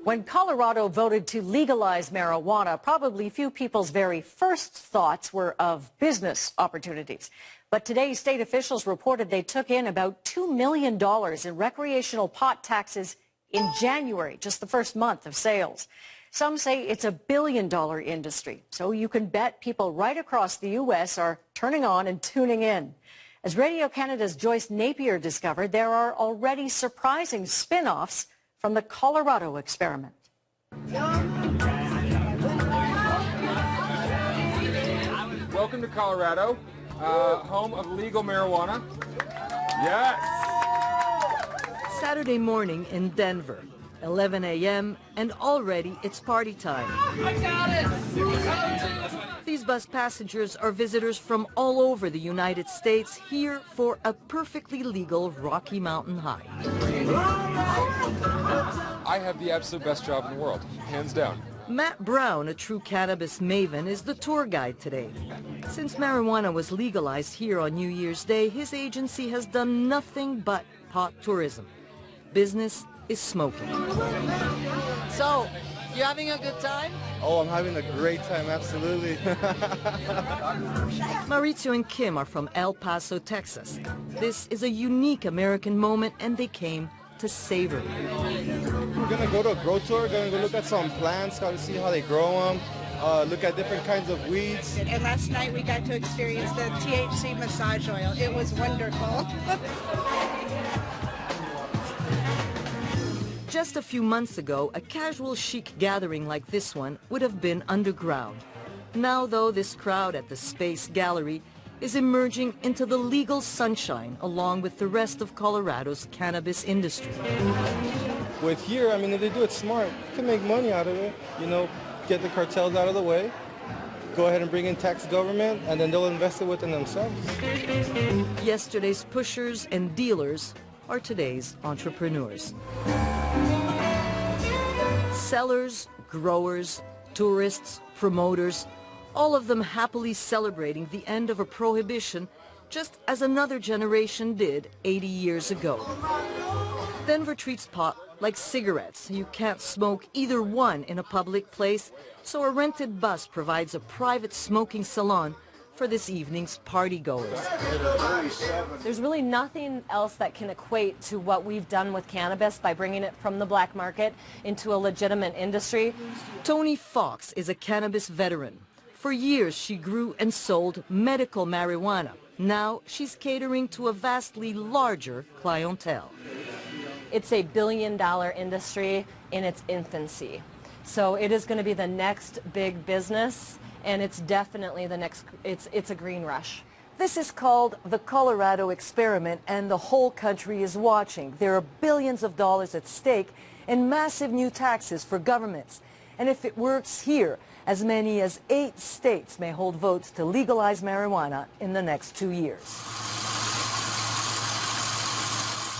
When Colorado voted to legalize marijuana, probably few people's very first thoughts were of business opportunities. But today, state officials reported they took in about $2 million in recreational pot taxes in January, just the first month of sales. Some say it's a billion-dollar industry, so you can bet people right across the U.S. are turning on and tuning in. As Radio Canada's Joyce Napier discovered, there are already surprising spin-offs from the Colorado experiment. Welcome to Colorado, home of legal marijuana. Yes! Saturday morning in Denver, 11 a.m., and already it's party time. I got it! These bus passengers are visitors from all over the United States, here for a perfectly legal Rocky Mountain High. I have the absolute best job in the world, hands down. Matt Brown, a true cannabis maven, is the tour guide today. Since marijuana was legalized here on New Year's Day, his agency has done nothing but pot tourism. Business is smoking. So, you having a good time? Oh, I'm having a great time, absolutely. Mauricio and Kim are from El Paso, Texas. This is a unique American moment, and they came to savor it. We're going to go to a grow tour, going to go look at some plants, got to see how they grow them, look at different kinds of weeds. And last night we got to experience the THC massage oil. It was wonderful. Just a few months ago, a casual chic gathering like this one would have been underground. Now, though, this crowd at the Space Gallery is emerging into the legal sunshine along with the rest of Colorado's cannabis industry. With here, I mean, if they do it smart, you can make money out of it. You know, get the cartels out of the way, go ahead and bring in tax government, and then they'll invest it within themselves. Yesterday's pushers and dealers are today's entrepreneurs. Sellers, growers, tourists, promoters, all of them happily celebrating the end of a prohibition, just as another generation did 80 years ago. Denver treats pot like cigarettes. You can't smoke either one in a public place, so a rented bus provides a private smoking salon for this evening's partygoers. There's really nothing else that can equate to what we've done with cannabis by bringing it from the black market into a legitimate industry. Toni Fox is a cannabis veteran. For years, she grew and sold medical marijuana. Now, she's catering to a vastly larger clientele. It's a billion-dollar industry in its infancy. So it is going to be the next big business, and it's definitely the next, it's a green rush. This is called the Colorado experiment, and the whole country is watching. There are billions of dollars at stake and massive new taxes for governments. And if it works here, as many as 8 states may hold votes to legalize marijuana in the next 2 years.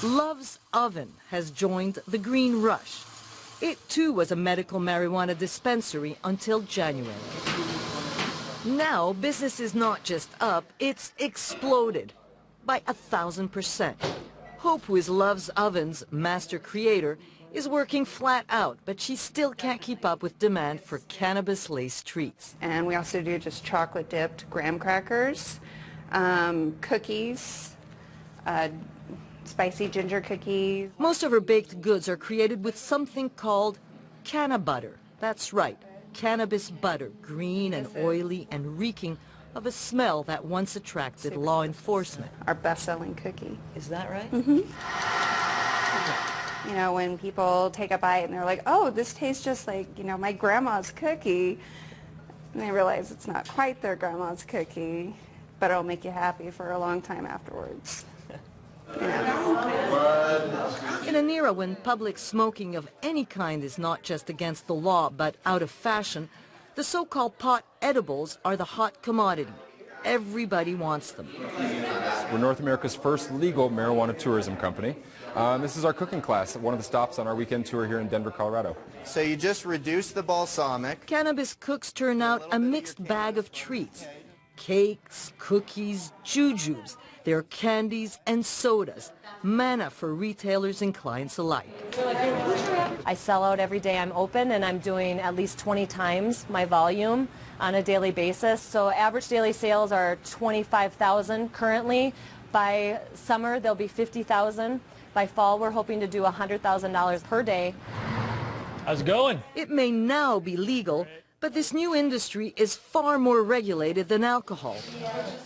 Love's Oven has joined the green rush. It too was a medical marijuana dispensary until January. Now business is not just up, it's exploded by 1,000%. Hope, who is Love's Oven's master creator, is working flat out, but she still can't keep up with demand for cannabis-laced treats. And we also do just chocolate-dipped graham crackers, cookies, spicy ginger cookies. Most of her baked goods are created with something called canna butter. That's right, cannabis butter, green and oily and reeking of a smell that once attracted law enforcement. Our best-selling cookie. Is that right? Mm-hmm. You know, when people take a bite and they're like, oh, this tastes just like, you know, my grandma's cookie. And they realize it's not quite their grandma's cookie, but it'll make you happy for a long time afterwards. You know. In an era when public smoking of any kind is not just against the law, but out of fashion, the so-called pot edibles are the hot commodity. Everybody wants them. We're North America's first legal marijuana tourism company. This is our cooking class at one of the stops on our weekend tour here in Denver, Colorado. So you just reduce the balsamic. Cannabis cooks turn out a mixed bag of treats. cakes, cookies, jujubes. There are candies and sodas, manna for retailers and clients alike. I sell out every day I'm open, and I'm doing at least 20 times my volume on a daily basis. So average daily sales are 25,000 currently. By summer, they'll be 50,000. By fall, we're hoping to do $100,000 per day. How's it going? It may now be legal, but this new industry is far more regulated than alcohol.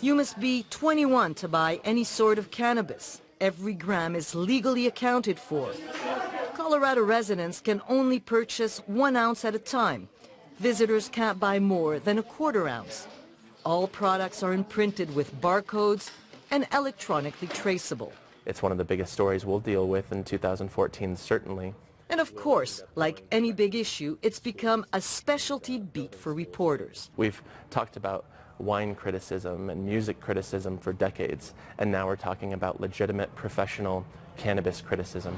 You must be 21 to buy any sort of cannabis. Every gram is legally accounted for. Colorado residents can only purchase 1 ounce at a time. Visitors can't buy more than a 1/4 ounce. All products are imprinted with barcodes and electronically traceable. It's one of the biggest stories we'll deal with in 2014, certainly. And of course, like any big issue, it's become a specialty beat for reporters. We've talked about wine criticism and music criticism for decades, and now we're talking about legitimate professional cannabis criticism.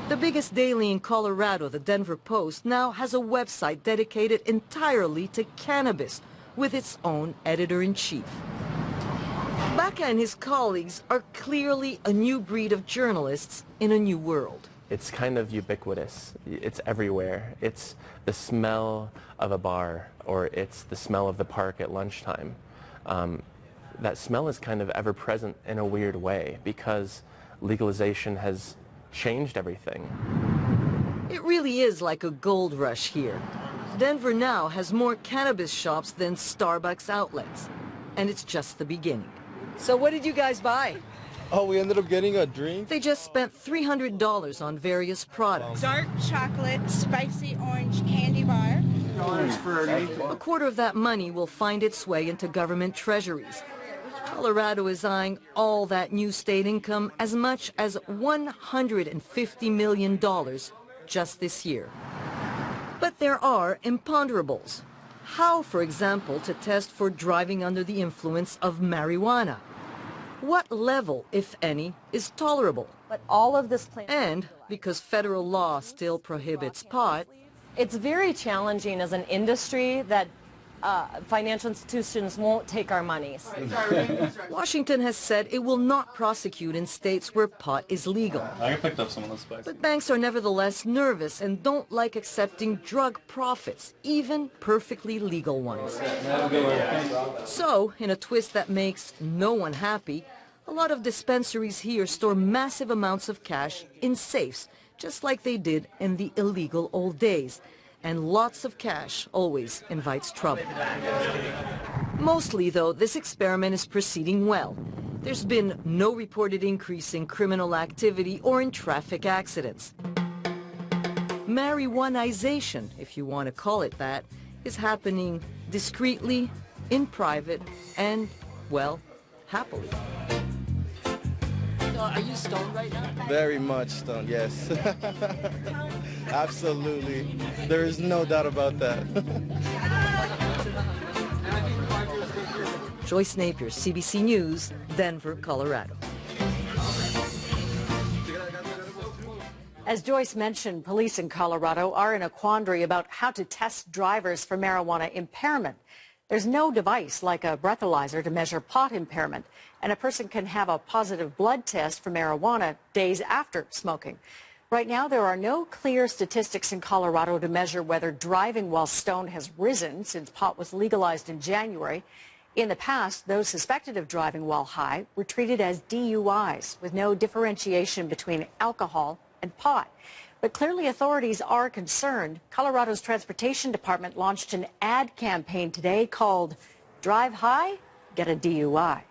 The biggest daily in Colorado, the Denver Post, now has a website dedicated entirely to cannabis with its own editor-in-chief. Baca and his colleagues are clearly a new breed of journalists in a new world. It's kind of ubiquitous. It's everywhere. It's the smell of a bar, or it's the smell of the park at lunchtime. That smell is kind of ever-present in a weird way because legalization has changed everything. It really is like a gold rush here. Denver now has more cannabis shops than Starbucks outlets, and it's just the beginning. So what did you guys buy? Oh, we ended up getting a drink. They just spent $300 on various products. Dark chocolate, spicy orange candy bar. A 1/4 of that money will find its way into government treasuries. Colorado is eyeing all that new state income as much as $150 million just this year. But there are imponderables. How, for example, to test for driving under the influence of marijuana? What level, if any, is tolerable? But all of this plan... And because federal law still prohibits pot, It's very challenging as an industry that financial institutions won't take our monies. Washington has said it will not prosecute in states where pot is legal. I picked up some of those spices. But banks are nevertheless nervous and don't like accepting drug profits, even perfectly legal ones. So, in a twist that makes no one happy, a lot of dispensaries here store massive amounts of cash in safes, just like they did in the illegal old days. And lots of cash always invites trouble. Mostly, though, this experiment is proceeding well. There's been no reported increase in criminal activity or in traffic accidents. Marijuanization, if you want to call it that, is happening discreetly, in private, and, well, happily. Are you stoned right now? Very much stoned, yes. Absolutely. There is no doubt about that. Joyce Napier, CBC News, Denver, Colorado. As Joyce mentioned, police in Colorado are in a quandary about how to test drivers for marijuana impairment. There's no device like a breathalyzer to measure pot impairment, and a person can have a positive blood test for marijuana days after smoking. Right now, there are no clear statistics in Colorado to measure whether driving while stoned has risen since pot was legalized in January. In the past, those suspected of driving while high were treated as DUIs with no differentiation between alcohol and pot. But clearly authorities are concerned. Colorado's Transportation Department launched an ad campaign today called Drive High, Get a DUI.